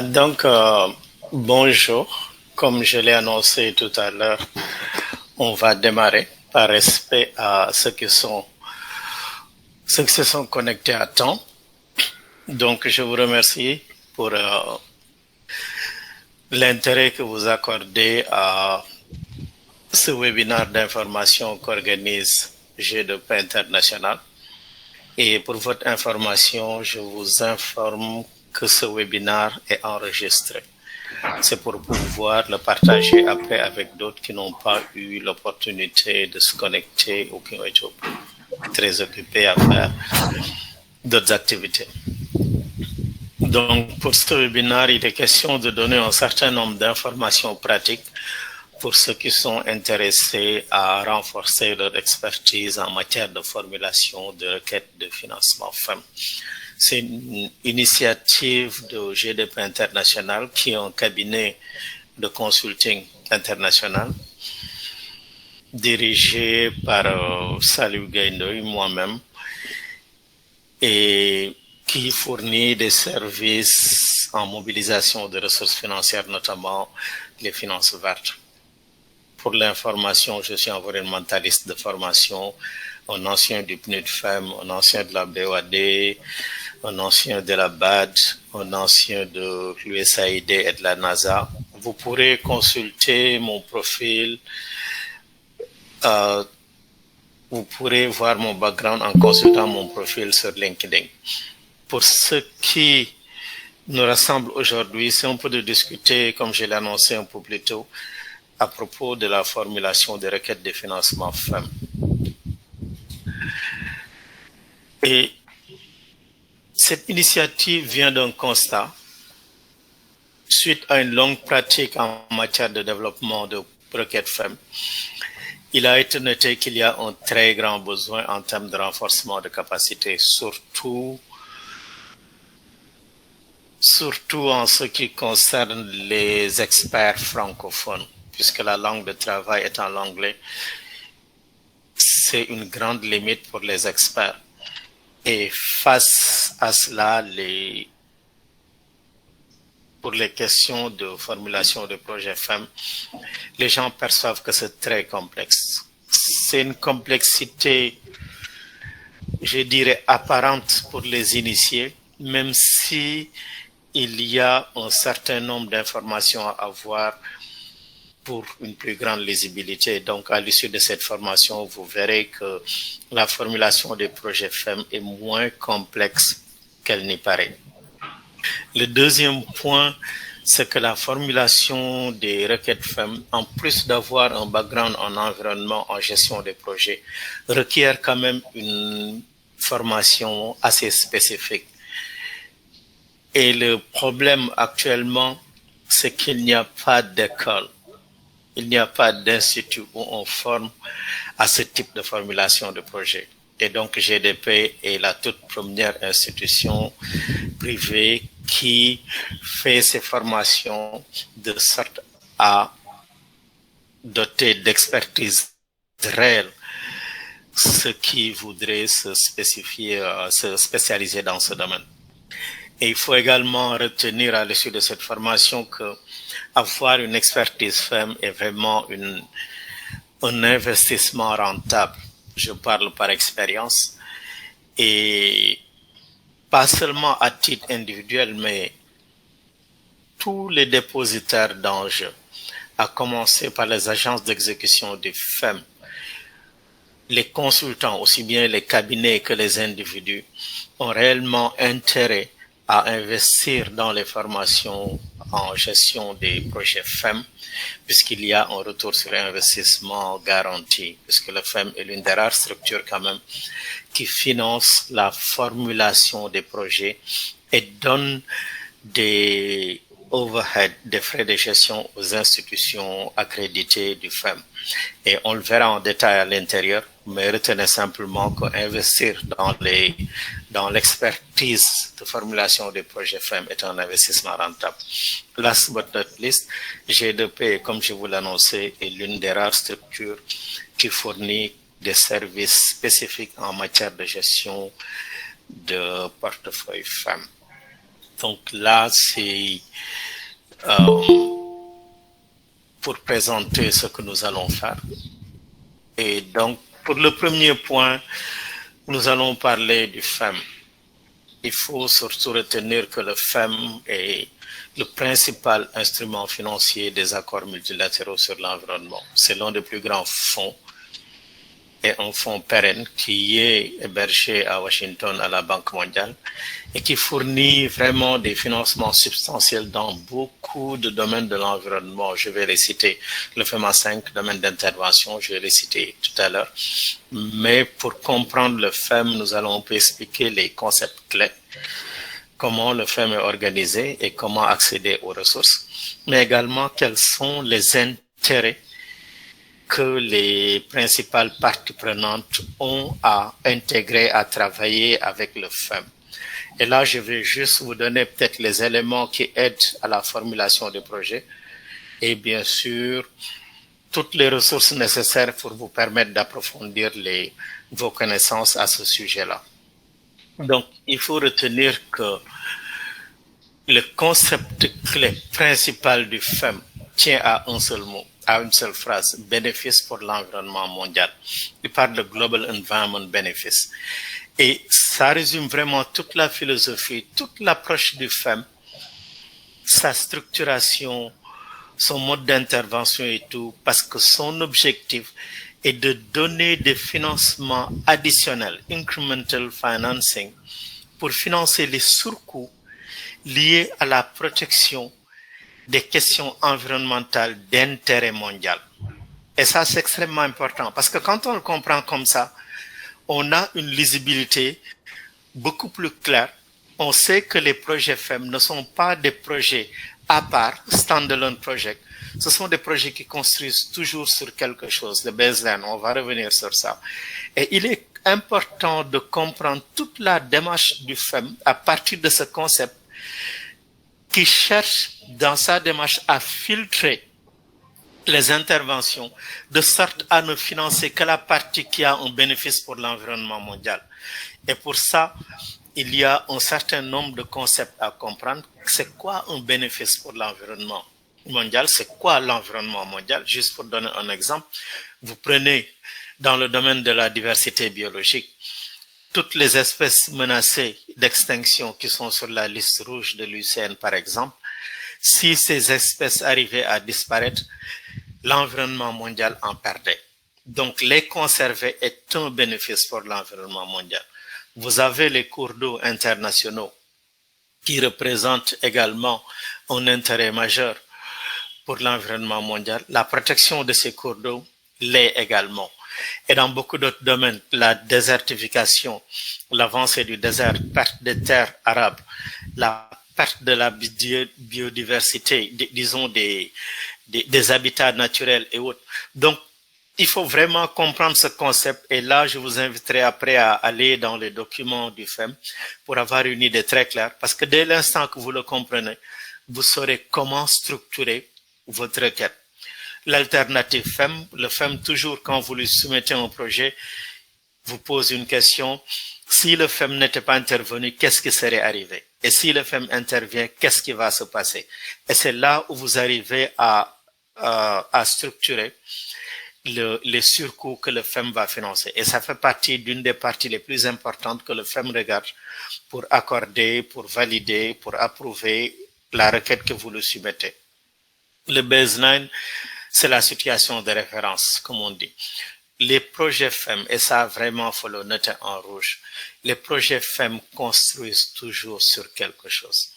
Donc, bonjour. Comme je l'ai annoncé tout à l'heure, on va démarrer par respect à ceux qui se sont connectés à temps. Donc, je vous remercie pour l'intérêt que vous accordez à ce webinaire d'information qu'organise G2P International. Et pour votre information, je vous informe que ce webinaire est enregistré. C'est pour pouvoir le partager après avec d'autres qui n'ont pas eu l'opportunité de se connecter ou qui ont été très occupés à faire d'autres activités. Donc, pour ce webinaire, il est question de donner un certain nombre d'informations pratiques pour ceux qui sont intéressés à renforcer leur expertise en matière de formulation de requêtes de financement FEM. C'est une initiative de GDP International qui est un cabinet de consulting international dirigé par Salou Gaindoy, moi-même, et qui fournit des services en mobilisation de ressources financières, notamment les finances vertes. Pour l'information, je suis environnementaliste de formation, un ancien du PNUD-FEM, un ancien de la BOAD, un ancien de la BAD, un ancien de l'USAID et de la NASA. Vous pourrez consulter mon profil. Vous pourrez voir mon background en consultant mon profil sur LinkedIn. Pour ce qui nous rassemble aujourd'hui, c'est un peu de discuter, comme je l'ai annoncé un peu plus tôt, à propos de la formulation des requêtes de financement FEM. Et cette initiative vient d'un constat suite à une longue pratique en matière de développement de requêtes FEM. Il a été noté qu'il y a un très grand besoin en termes de renforcement de capacité, surtout en ce qui concerne les experts francophones, puisque la langue de travail étant l'anglais, c'est une grande limite pour les experts. Et face à cela, pour les questions de formulation de projets FEM, les gens perçoivent que c'est très complexe. C'est une complexité, je dirais, apparente pour les initiés, même si il y a un certain nombre d'informations à avoir pour une plus grande lisibilité. Donc, à l'issue de cette formation, vous verrez que la formulation des projets FEM est moins complexe qu'elle n'y paraît. Le deuxième point, c'est que la formulation des requêtes FEM, en plus d'avoir un background en environnement, en gestion des projets, requiert quand même une formation assez spécifique. Et le problème actuellement, c'est qu'il n'y a pas d'école. Il n'y a pas d'institut où on forme à ce type de formulation de projet. Et donc, GDP est la toute première institution privée qui fait ces formations de sorte à doter d'expertise réelle ceux qui voudraient se spécialiser dans ce domaine. Et il faut également retenir à l'issue de cette formation que avoir une expertise FEM est vraiment un investissement rentable. Je parle par expérience. Et pas seulement à titre individuel, mais tous les dépositaires d'enjeux, à commencer par les agences d'exécution des FEM, les consultants, aussi bien les cabinets que les individus, ont réellement intérêt à investir dans les formations en gestion des projets FEM, puisqu'il y a un retour sur investissement garanti, puisque le FEM est l'une des rares structures quand même qui finance la formulation des projets et donne des overhead, des frais de gestion aux institutions accréditées du FEM. Et on le verra en détail à l'intérieur, mais retenez simplement qu'investir dans l'expertise de formulation des projets FEM est un investissement rentable. Last but not least, G2P, comme je vous l'annonçais, est l'une des rares structures qui fournit des services spécifiques en matière de gestion de portefeuille FEM. Donc là, c'est euh, pour présenter ce que nous allons faire. Et donc, pour le premier point, nous allons parler du FEM. Il faut surtout retenir que le FEM est le principal instrument financier des accords multilatéraux sur l'environnement. C'est l'un des plus grands fonds et un fonds pérenne qui est hébergé à Washington à la Banque mondiale et qui fournit vraiment des financements substantiels dans beaucoup de domaines de l'environnement. Je vais les citer, le FEMA 5, domaine d'intervention, je vais les citer tout à l'heure. Mais pour comprendre le FEM, nous allons un peu expliquer les concepts clés, comment le FEM est organisé et comment accéder aux ressources, mais également quels sont les intérêts que les principales parties prenantes ont à intégrer, à travailler avec le FEM. Et là, je vais juste vous donner peut-être les éléments qui aident à la formulation du projet et bien sûr, toutes les ressources nécessaires pour vous permettre d'approfondir vos connaissances à ce sujet-là. Donc, il faut retenir que le concept clé principal du FEM tient à un seul mot, à une seule phrase, bénéfice pour l'environnement mondial. Il parle de Global Environment Benefits. Et ça résume vraiment toute la philosophie, toute l'approche du FEM, sa structuration, son mode d'intervention et tout, parce que son objectif est de donner des financements additionnels, incremental financing, pour financer les surcoûts liés à la protection des questions environnementales d'intérêt mondial. Et ça, c'est extrêmement important, parce que quand on le comprend comme ça, on a une lisibilité beaucoup plus claire. On sait que les projets FEM ne sont pas des projets à part, standalone project. Ce sont des projets qui construisent toujours sur quelque chose, le baseline. On va revenir sur ça. Et il est important de comprendre toute la démarche du FEM à partir de ce concept qui cherche dans sa démarche à filtrer les interventions de sorte à ne financer que la partie qui a un bénéfice pour l'environnement mondial. Et pour ça, il y a un certain nombre de concepts à comprendre. C'est quoi un bénéfice pour l'environnement mondial? C'est quoi l'environnement mondial? Juste pour donner un exemple, vous prenez dans le domaine de la diversité biologique, toutes les espèces menacées d'extinction qui sont sur la liste rouge de l'UICN, par exemple, si ces espèces arrivaient à disparaître, l'environnement mondial en perdait. Donc, les conserver est un bénéfice pour l'environnement mondial. Vous avez les cours d'eau internationaux qui représentent également un intérêt majeur pour l'environnement mondial. La protection de ces cours d'eau l'est également. Et dans beaucoup d'autres domaines, la désertification, l'avancée du désert, perte des terres arables, la perte de la biodiversité, disons des habitats naturels et autres. Donc, il faut vraiment comprendre ce concept et là, je vous inviterai après à aller dans les documents du FEM pour avoir une idée très claire parce que dès l'instant que vous le comprenez, vous saurez comment structurer votre requête. L'alternative FEM, le FEM, toujours quand vous lui soumettez un projet, vous pose une question. Si le FEM n'était pas intervenu, qu'est-ce qui serait arrivé? Et si le FEM intervient, qu'est-ce qui va se passer? Et c'est là où vous arrivez à structurer les surcoûts que le FEM va financer. Et ça fait partie d'une des parties les plus importantes que le FEM regarde pour accorder, pour valider, pour approuver la requête que vous lui soumettez. Le baseline, c'est la situation de référence, comme on dit. Les projets FEM, et ça vraiment faut le noter en rouge, les projets FEM construisent toujours sur quelque chose.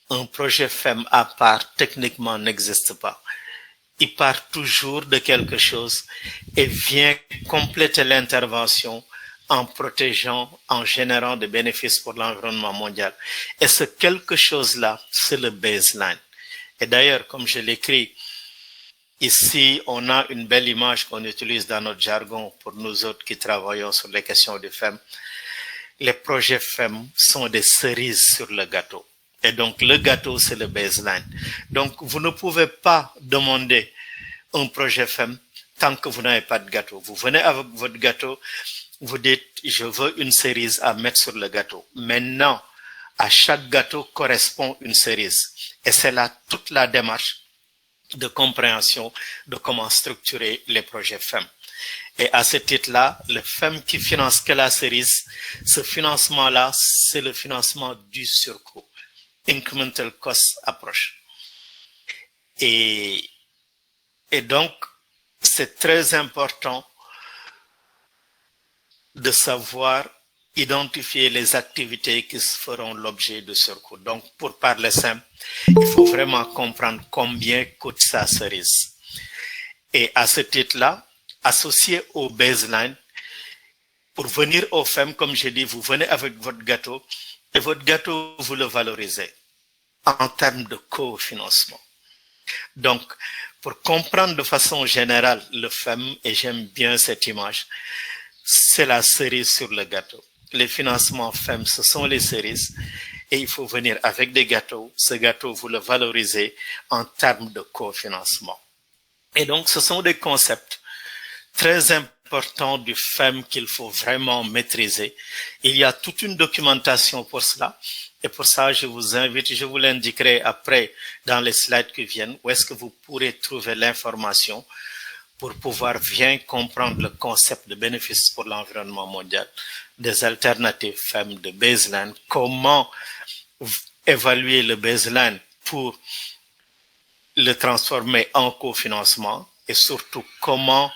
Un projet FEM à part, techniquement, n'existe pas. Il part toujours de quelque chose et vient compléter l'intervention en protégeant, en générant des bénéfices pour l'environnement mondial. Et ce quelque chose-là, c'est le baseline. Et d'ailleurs, comme je l'écris, ici, on a une belle image qu'on utilise dans notre jargon pour nous autres qui travaillons sur les questions du FEM. Les projets FEM sont des cerises sur le gâteau. Et donc, le gâteau, c'est le baseline. Donc, vous ne pouvez pas demander un projet FEM tant que vous n'avez pas de gâteau. Vous venez avec votre gâteau, vous dites, je veux une cerise à mettre sur le gâteau. Maintenant, À chaque gâteau correspond une cerise. Et c'est là toute la démarche de compréhension de comment structurer les projets FEM. Et à ce titre-là, le FEM qui finance que la cerise, ce financement-là, c'est le financement du surcoût. Incremental cost approach. Et donc, c'est très important de savoir identifier les activités qui feront l'objet de surcoût. Donc, pour parler simple, il faut vraiment comprendre combien coûte sa cerise. Et à ce titre-là, associé au baseline, pour venir au FEM, comme j'ai dit, vous venez avec votre gâteau, et votre gâteau, vous le valorisez en termes de cofinancement. Donc, pour comprendre de façon générale le FEM, et j'aime bien cette image, c'est la cerise sur le gâteau. Les financements FEM, ce sont les cerises, et il faut venir avec des gâteaux. Ce gâteau, vous le valorisez en termes de cofinancement. Et donc, ce sont des concepts très importants du FEM qu'il faut vraiment maîtriser. Il y a toute une documentation pour cela. Et pour ça, je vous invite, je vous l'indiquerai après dans les slides qui viennent, où est-ce que vous pourrez trouver l'information pour pouvoir bien comprendre le concept de bénéfice pour l'environnement mondial, des alternatives FEM, de baseline, comment évaluer le baseline pour le transformer en cofinancement et surtout comment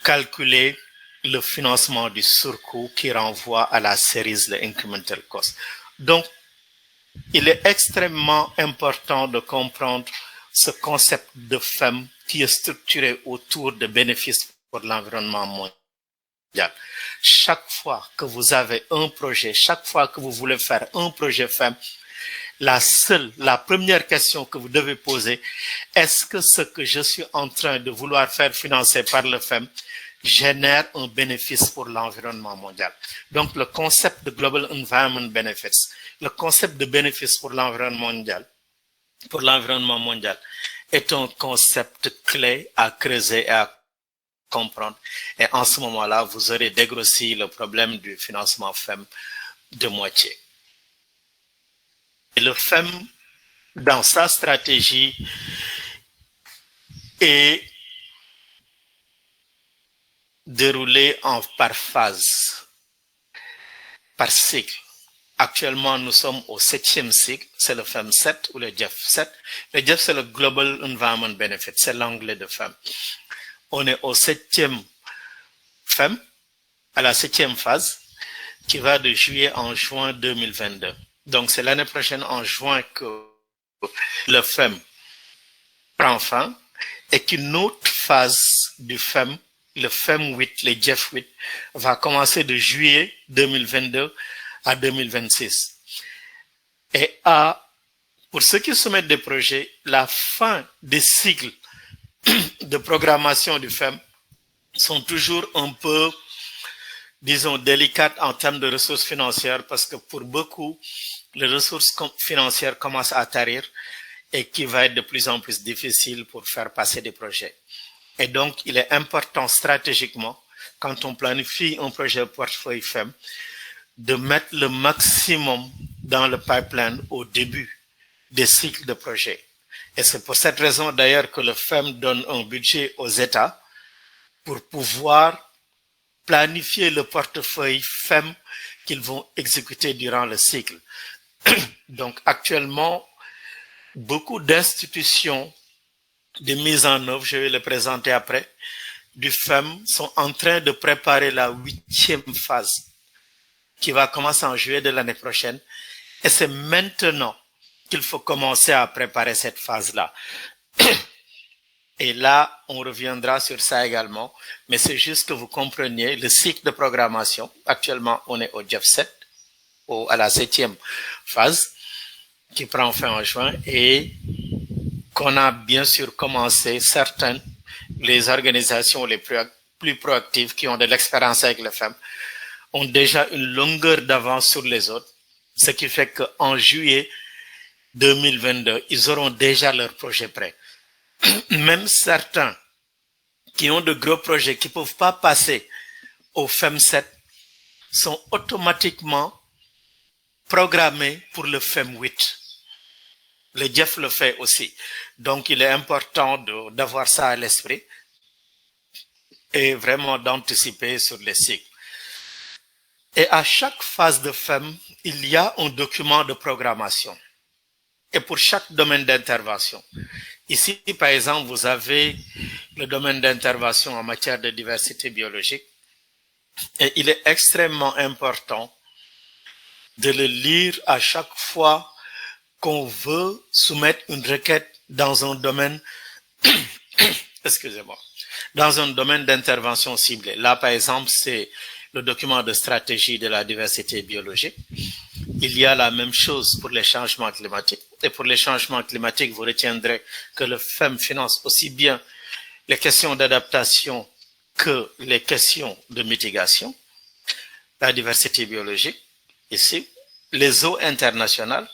calculer le financement du surcoût qui renvoie à la cerise, le incremental cost. Donc, il est extrêmement important de comprendre ce concept de FEM qui est structuré autour de bénéfices pour l'environnement mondial. Chaque fois que vous avez un projet, chaque fois que vous voulez faire un projet FEM, la première question que vous devez poser, est-ce que ce que je suis en train de vouloir faire financer par le FEM génère un bénéfice pour l'environnement mondial? Donc, le concept de Global Environment Benefits, le concept de bénéfice pour l'environnement mondial, est un concept clé à creuser et à comprendre. Et en ce moment-là, vous aurez dégrossi le problème du financement FEM de moitié. Et le FEM, dans sa stratégie, est déroulé par phase, par cycle. Actuellement, nous sommes au 7e cycle, c'est le FEM 7 ou le GEF 7. Le GEF, c'est le Global Environment Benefit, c'est l'anglais de FEM. On est au 7e FEM, à la 7e phase, qui va de juillet en juin 2022. Donc, c'est l'année prochaine, en juin, que le FEM prend fin et qu'une autre phase du FEM, le FEM 8, le GEF 8, va commencer de juillet 2022 à 2026. Et pour ceux qui soumettent des projets, la fin des cycles de programmation du FEM sont toujours un peu, disons, délicates en termes de ressources financières parce que pour beaucoup, les ressources financières commencent à tarir et qui va être de plus en plus difficile pour faire passer des projets. Et donc, il est important stratégiquement, quand on planifie un projet portefeuille FEM, de mettre le maximum dans le pipeline au début des cycles de projet. Et c'est pour cette raison d'ailleurs que le FEM donne un budget aux États pour pouvoir planifier le portefeuille FEM qu'ils vont exécuter durant le cycle. Donc actuellement, beaucoup d'institutions de mise en œuvre, je vais le présenter après, du FEM sont en train de préparer la 8e phase qui va commencer en juillet de l'année prochaine. Et c'est maintenant qu'il faut commencer à préparer cette phase-là. Et là, on reviendra sur ça également, mais c'est juste que vous compreniez le cycle de programmation. Actuellement, on est au GEF 7, à la 7e phase, qui prend fin en juin, et qu'on a bien sûr commencé, certaines, les organisations les plus proactives qui ont de l'expérience avec le FEM, ont déjà une longueur d'avance sur les autres, ce qui fait qu'en juillet 2022, ils auront déjà leur projet prêt. Même certains qui ont de gros projets qui ne peuvent pas passer au FEM 7 sont automatiquement programmé pour le FEM 8. Le Jeff le fait aussi. Donc, il est important d'avoir ça à l'esprit et vraiment d'anticiper sur les cycles. Et à chaque phase de FEM, il y a un document de programmation. Et pour chaque domaine d'intervention. Ici, par exemple, vous avez le domaine d'intervention en matière de diversité biologique. Et il est extrêmement important de le lire à chaque fois qu'on veut soumettre une requête dans un domaine, excusez-moi, dans un domaine d'intervention ciblé. Là, par exemple, c'est le document de stratégie de la diversité biologique. Il y a la même chose pour les changements climatiques. Et pour les changements climatiques, vous retiendrez que le FEM finance aussi bien les questions d'adaptation que les questions de mitigation. La diversité biologique, ici, les eaux internationales,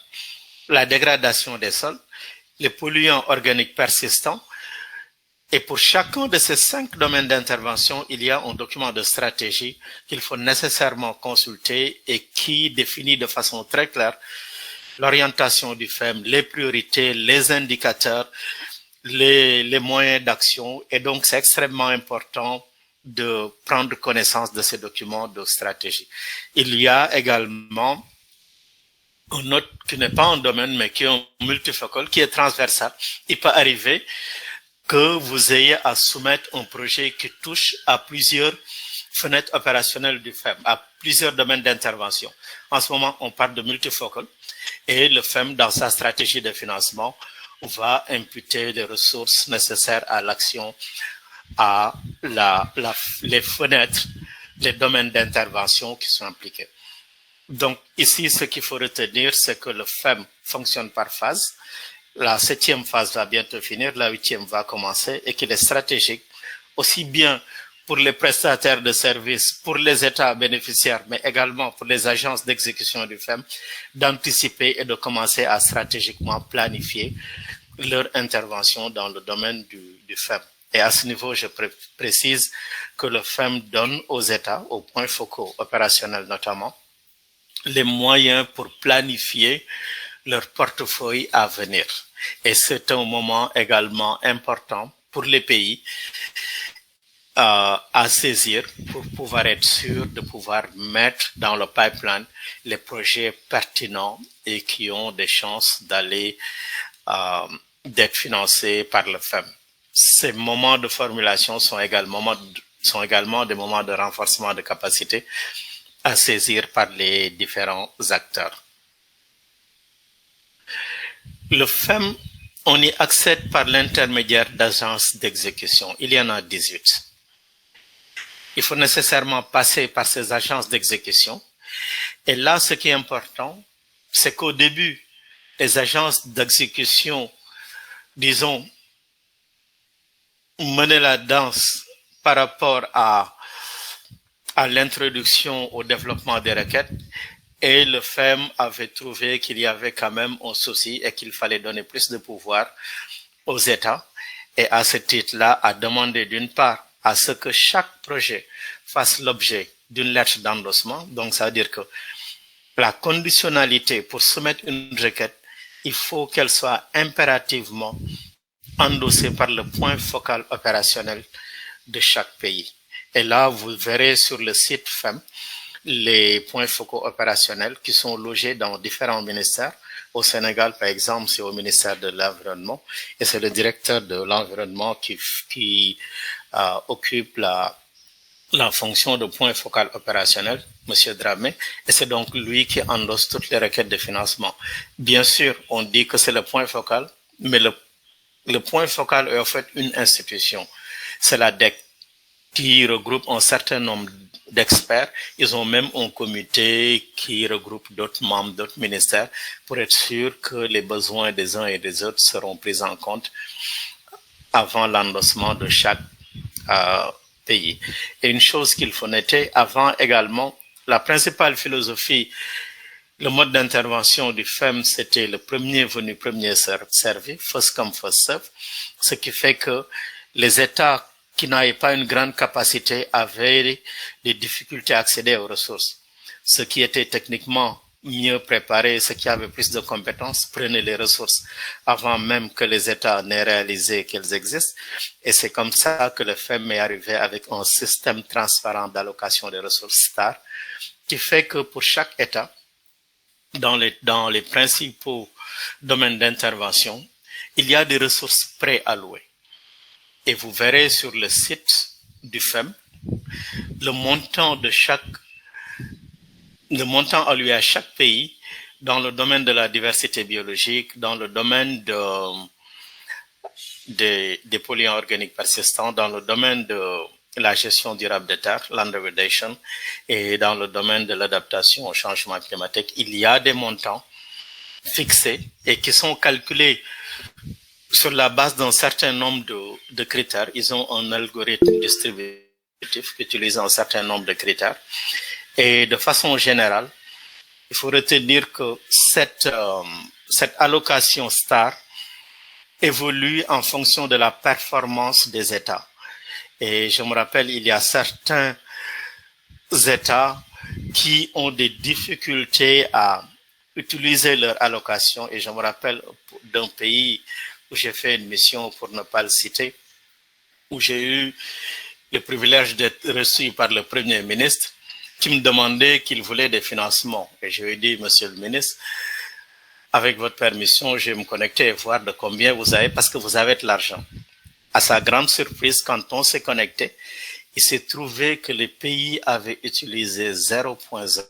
la dégradation des sols, les polluants organiques persistants. Et pour chacun de ces 5 domaines d'intervention, il y a un document de stratégie qu'il faut nécessairement consulter et qui définit de façon très claire l'orientation du FEM, les priorités, les indicateurs, les moyens d'action. Et donc, c'est extrêmement important de prendre connaissance de ces documents de stratégie. Il y a également un autre qui n'est pas un domaine, mais qui est un multifocal, qui est transversal. Il peut arriver que vous ayez à soumettre un projet qui touche à plusieurs fenêtres opérationnelles du FEM, à plusieurs domaines d'intervention. En ce moment, on parle de multifocal et le FEM, dans sa stratégie de financement, va imputer des ressources nécessaires à l'action, à les fenêtres, les domaines d'intervention qui sont impliqués. Donc, ici, ce qu'il faut retenir, c'est que le FEM fonctionne par phase. La 7e phase va bientôt finir, la 8e va commencer et qu'il est stratégique, aussi bien pour les prestataires de services, pour les États bénéficiaires, mais également pour les agences d'exécution du FEM, d'anticiper et de commencer à stratégiquement planifier leur intervention dans le domaine du FEM. Et à ce niveau, je précise que le FEM donne aux États, aux points focaux opérationnels notamment, les moyens pour planifier leur portefeuille à venir. Et c'est un moment également important pour les pays à saisir pour pouvoir être sûr de pouvoir mettre dans le pipeline les projets pertinents et qui ont des chances d'aller d'être financés par le FEM. Ces moments de formulation sont également des moments de renforcement de capacité à saisir par les différents acteurs. Le FEM, on y accède par l'intermédiaire d'agences d'exécution. Il y en a 18. Il faut nécessairement passer par ces agences d'exécution. Et là, ce qui est important, c'est qu'au début, les agences d'exécution, disons, menaient la danse par rapport à l'introduction au développement des requêtes. Et le FEM avait trouvé qu'il y avait quand même un souci et qu'il fallait donner plus de pouvoir aux États. Et à ce titre-là, a demandé d'une part à ce que chaque projet fasse l'objet d'une lettre d'endossement. Donc, ça veut dire que la conditionnalité pour soumettre une requête, il faut qu'elle soit impérativement endossée par le point focal opérationnel de chaque pays. Et là, vous verrez sur le site FEM les points focaux opérationnels qui sont logés dans différents ministères. Au Sénégal, par exemple, c'est au ministère de l'Environnement et c'est le directeur de l'Environnement qui occupe la fonction de point focal opérationnel, Monsieur Dramé, et c'est donc lui qui endosse toutes les requêtes de financement. Bien sûr, on dit que c'est le point focal, mais le point focal est en fait une institution. C'est la DEC qui regroupe un certain nombre d'experts. Ils ont même un comité qui regroupe d'autres membres, d'autres ministères pour être sûr que les besoins des uns et des autres seront pris en compte avant l'endossement de chaque pays. Et une chose qu'il faut noter, avant également, la principale philosophie, le mode d'intervention du FEM, c'était le premier venu, premier servi, first come, first serve, ce qui fait que les États qui n'avaient pas une grande capacité avaient des difficultés à accéder aux ressources, ce qui était techniquement mieux préparés, ceux qui avaient plus de compétences, prenaient les ressources avant même que les États n'aient réalisé qu'elles existent. Et c'est comme ça que le FEM est arrivé avec un système transparent d'allocation des ressources STAR, qui fait que pour chaque État, dans les principaux domaines d'intervention, il y a des ressources préallouées. Et vous verrez sur le site du FEM le montant alloué à chaque pays dans le domaine de la diversité biologique, dans le domaine des polluants organiques persistants, dans le domaine de la gestion durable des terres, land degradation, et dans le domaine de l'adaptation au changement climatique. Il y a des montants fixés et qui sont calculés sur la base d'un certain nombre de critères. Ils ont un algorithme distributif qui utilise un certain nombre de critères. Et de façon générale, il faut retenir que cette allocation STAR évolue en fonction de la performance des États. Et je me rappelle, il y a certains États qui ont des difficultés à utiliser leur allocation. Et je me rappelle d'un pays où j'ai fait une mission, pour ne pas le citer, où j'ai eu le privilège d'être reçu par le Premier ministre, qui me demandait qu'il voulait des financements. Et je lui ai dit, Monsieur le ministre, avec votre permission, je vais me connecter et voir de combien vous avez, parce que vous avez de l'argent. À sa grande surprise, quand on s'est connecté, il s'est trouvé que les pays avaient utilisé 0,0